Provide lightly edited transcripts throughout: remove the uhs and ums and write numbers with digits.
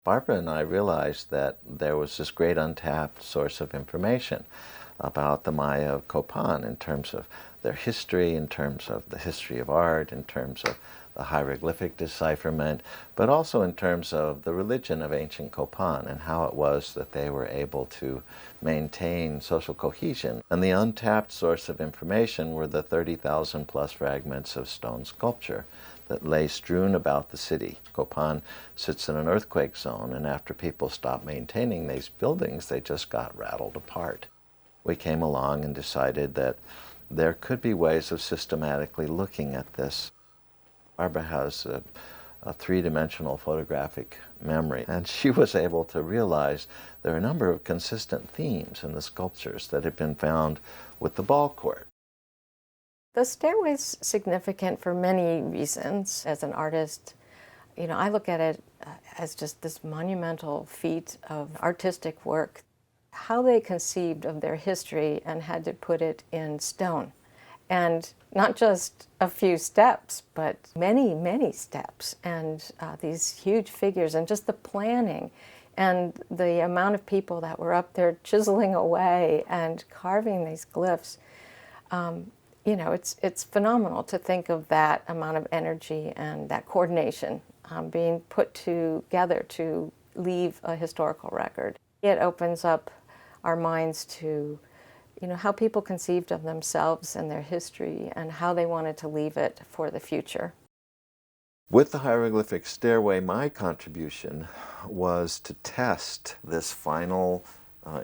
Barbara and I realized that there was this great untapped source of information about the Maya of Copan in terms of their history, in terms of the history of art, in terms of the hieroglyphic decipherment, but also in terms of the religion of ancient Copan and how it was that they were able to maintain social cohesion. And the untapped source of information were the 30,000 plus fragments of stone sculpture that lay strewn about the city. Copan sits in an earthquake zone, and after people stopped maintaining these buildings, they just got rattled apart. We came along and decided that there could be ways of systematically looking at this. Barbara has a three-dimensional photographic memory, and she was able to realize there are a number of consistent themes in the sculptures that had been found with the ball court. The stairway's significant for many reasons. As an artist, I look at it as just this monumental feat of artistic work. How they conceived of their history and had to put it in stone. And not just a few steps, but many, many steps, and these huge figures, and just the planning, and the amount of people that were up there chiseling away and carving these glyphs. It's phenomenal to think of that amount of energy and that coordination being put together to leave a historical record. It opens up our minds to how people conceived of themselves and their history and how they wanted to leave it for the future. With the hieroglyphic stairway, my contribution was to test this final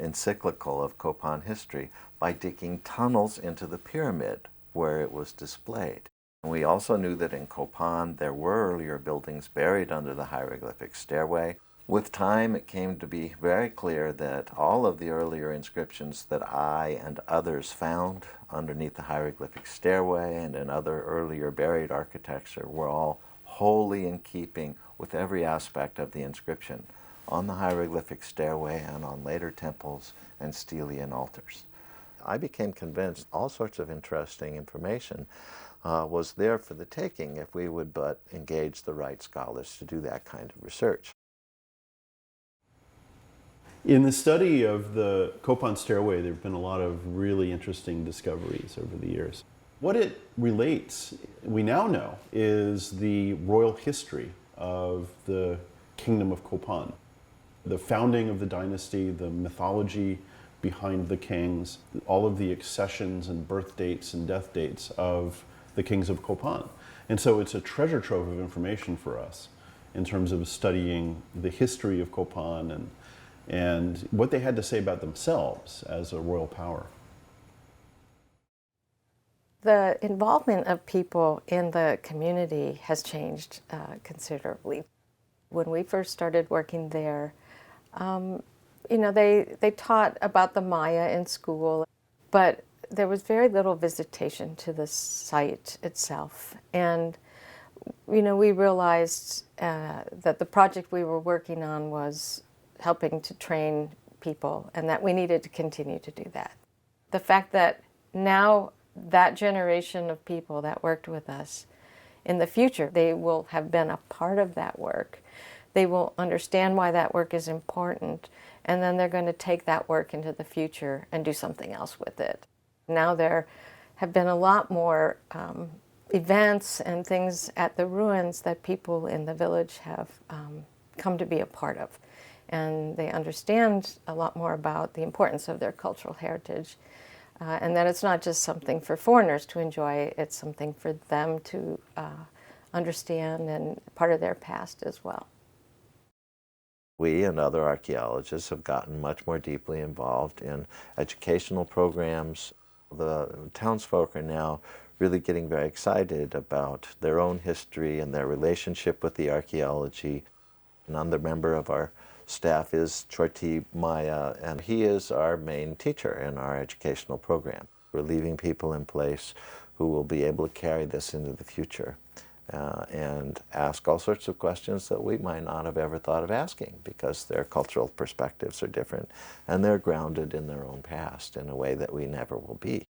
encyclical of Copan history by digging tunnels into the pyramid where it was displayed. And we also knew that in Copan there were earlier buildings buried under the hieroglyphic stairway. With time, it came to be very clear that all of the earlier inscriptions that I and others found underneath the hieroglyphic stairway and in other earlier buried architecture were all wholly in keeping with every aspect of the inscription on the hieroglyphic stairway and on later temples and stelae altars. I became convinced all sorts of interesting information was there for the taking if we would but engage the right scholars to do that kind of research. In the study of the Copan stairway, there have been a lot of really interesting discoveries over the years. What it relates, we now know, is the royal history of the kingdom of Copan. The founding of the dynasty, the mythology behind the kings, all of the accessions and birth dates and death dates of the kings of Copan. And so it's a treasure trove of information for us in terms of studying the history of Copan and what they had to say about themselves as a royal power. The involvement of people in the community has changed considerably. When we first started working there, they taught about the Maya in school, but there was very little visitation to the site itself. And we realized that the project we were working on was helping to train people and that we needed to continue to do that. The fact that now that generation of people that worked with us, in the future, they will have been a part of that work. They will understand why that work is important, and then they're going to take that work into the future and do something else with it. Now there have been a lot more events and things at the ruins that people in the village have come to be a part of. And they understand a lot more about the importance of their cultural heritage, and that it's not just something for foreigners to enjoy, it's something for them to understand and part of their past as well. We and other archaeologists have gotten much more deeply involved in educational programs. The townsfolk are now really getting very excited about their own history and their relationship with the archaeology. Another member of our staff is Chorti Maya, and he is our main teacher in our educational program. We're leaving people in place who will be able to carry this into the future and ask all sorts of questions that we might not have ever thought of asking because their cultural perspectives are different and they're grounded in their own past in a way that we never will be.